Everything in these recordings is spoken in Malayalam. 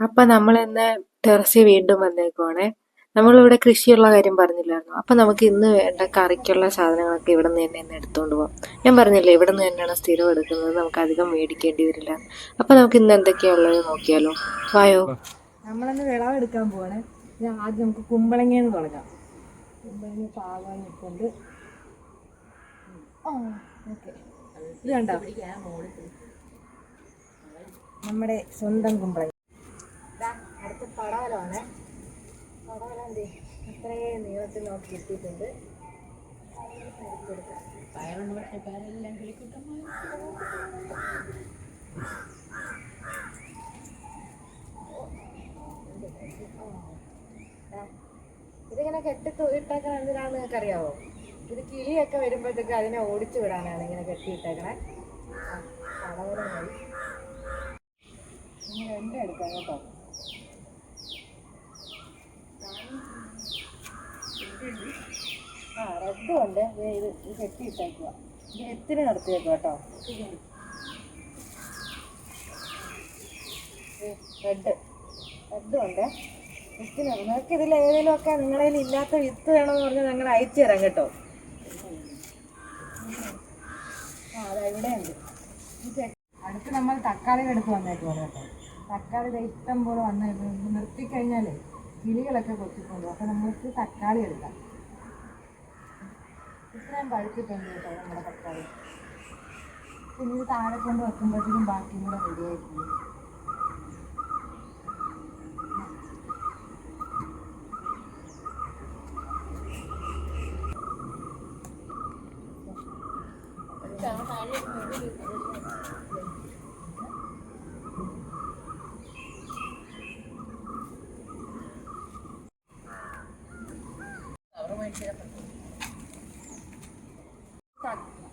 അപ്പൊ നമ്മൾ ഇന്ന് ടെറസിൽ വീണ്ടും വന്നേക്കുവാണേ. നമ്മളിവിടെ കൃഷിയുള്ള കാര്യം പറഞ്ഞില്ലായിരുന്നു. അപ്പൊ നമുക്ക് ഇന്ന് വേണ്ട കറിക്കുള്ള സാധനങ്ങളൊക്കെ ഇവിടെ നിന്ന് തന്നെ ഇന്ന് എടുത്തോണ്ട് പോവാം. ഞാൻ പറഞ്ഞില്ലേ ഇവിടെ നിന്ന് തന്നെയാണ് സ്ഥിരം എടുക്കുന്നത്, നമുക്ക് അധികം മേടിക്കേണ്ടി വരില്ല. അപ്പൊ നമുക്ക് ഇന്ന് എന്തൊക്കെയാ ഉള്ളത് നോക്കിയാലോ, വായോ. നമ്മളിന്ന് വിളവെടുക്കാൻ പോവാണ്. ആദ്യം നമുക്ക് കുമ്പളങ്ങയെന്ന് തുടങ്ങാം. കുമ്പളങ്ങ പാകാൻ നിൽക്കുന്നുണ്ട്. ഓക്കെ, ഇത് കണ്ടോ നമ്മുടെ സ്വന്തം കുമ്പളങ്ങ. അടുത്ത പടവലമാണ്. പടവലം എന്തേ ഇത്രയും നീളത്തിൽ നോക്കി കിട്ടിയിട്ടുണ്ട്. ഇതിങ്ങനെ കെട്ടിയിട്ടേക്കണ എന്തിനാണെന്ന് നിങ്ങൾക്ക് അറിയാവോ? ഇത് കിളിയൊക്കെ വരുമ്പോഴത്തേക്ക് അതിനെ ഓടിച്ചു വിടാനാണ് ഇങ്ങനെ കെട്ടിയിട്ടേക്കണേ. പടവലം മതി. ഇങ്ങനെ എണ്ണ എടുക്കാം കേട്ടോ. റെഡും ഉണ്ട്. ഇത് കെട്ടിയിട്ടേക്കുക. ഇത് എത്തിരി നിർത്തിയേക്കുക കേട്ടോ. റെഡും ഉണ്ട്. എത്തിന് നിങ്ങൾക്ക് ഇതിൽ ഏതെങ്കിലും ഒക്കെ നിങ്ങളുടെ കയ്യിൽ ഇല്ലാത്ത വിത്ത് വേണമെന്ന് പറഞ്ഞാൽ ഞങ്ങൾ അയച്ചു തരാം കേട്ടോ. അതാ ഇവിടെ ഉണ്ട്. അടുത്ത് നമ്മൾ തക്കാളി എടുത്ത് വന്നേക്കുവാണ് കേട്ടോ. തക്കാളി ഇഷ്ടം പോലെ വന്നേക്കും. നിർത്തിക്കഴിഞ്ഞാൽ കിളികളൊക്കെ കൊത്തിക്കൊണ്ടു. അപ്പം നമുക്ക് തക്കാളി എടുക്കാം. ഇത്രയും പഴുത്തിട്ടുണ്ട് കേട്ടോ നമ്മുടെ തക്കാളി. പിന്നെ ഇത് താഴെ കൊണ്ട് വെക്കുമ്പോഴത്തേക്കും ബാക്കിയും കൂടെ റെഡിയായിട്ടുണ്ട്.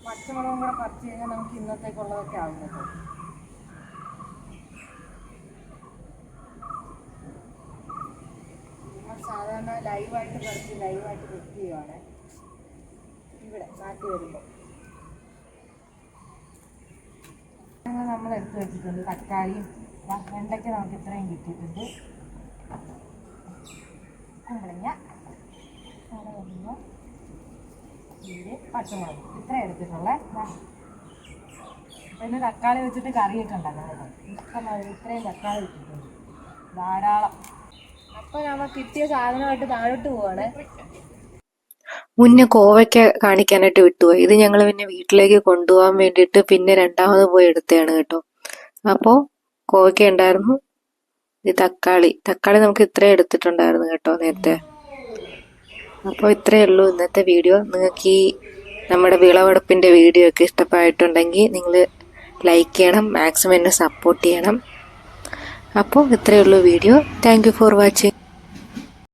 പച്ചമുളകും കൂടെ പറിച്ച് കഴിഞ്ഞാൽ നമുക്ക് ഇന്നത്തേക്കുള്ളതൊക്കെ ആവും കേട്ടോ. സാധാരണ ലൈവായിട്ട് പറിച്ച് ലൈവായിട്ട് കുക്ക് ചെയ്യുവാണ് ഇവിടെ നാട്ടിൽ വരുമ്പോൾ. നമ്മൾ എടുത്ത് വെച്ചിട്ടുണ്ട് തക്കാളിയും വെണ്ടയ്ക്ക് നമുക്ക് ഇത്രയും കിട്ടിയിട്ടുണ്ട്. കുമ്പളങ്ങ, പച്ചമുളക് ഇത്ര എടുത്തിട്ടുള്ളത്. പിന്നെ തക്കാളി വെച്ചിട്ട് കറിയൊക്കെ ഉണ്ടാക്കാം കേട്ടോ. ഇഷ്ടമായി ഇത്രയും തക്കാളി വെച്ചിട്ടുണ്ട് ധാരാളം. അപ്പോൾ നമ്മൾ കിട്ടിയ സാധനമായിട്ട് താഴോട്ട് പോവാണ്. മുന്നേ കോവയ്ക്ക കാണിക്കാനായിട്ട് വിട്ടുപോയി. ഇത് ഞങ്ങൾ പിന്നെ വീട്ടിലേക്ക് കൊണ്ടുപോകാൻ വേണ്ടിയിട്ട് പിന്നെ രണ്ടാമത് പോയി എടുത്തതാണ് കേട്ടോ. അപ്പോൾ കോവയ്ക്ക ഉണ്ടായിരുന്നു. ഇത് തക്കാളി നമുക്ക് ഇത്രയും എടുത്തിട്ടുണ്ടായിരുന്നു കേട്ടോ നേരത്തെ. അപ്പോൾ ഇത്രയേ ഉള്ളൂ ഇന്നത്തെ വീഡിയോ. നിങ്ങൾക്ക് ഈ നമ്മുടെ വിളവെടുപ്പിൻ്റെ വീഡിയോ ഒക്കെ ഇഷ്ടമായിട്ടുണ്ടെങ്കിൽ നിങ്ങൾ ലൈക്ക് ചെയ്യണം, മാക്സിമം എന്നെ സപ്പോർട്ട് ചെയ്യണം. അപ്പോൾ ഇത്രയേ ഉള്ളൂ video. Thank you for watching.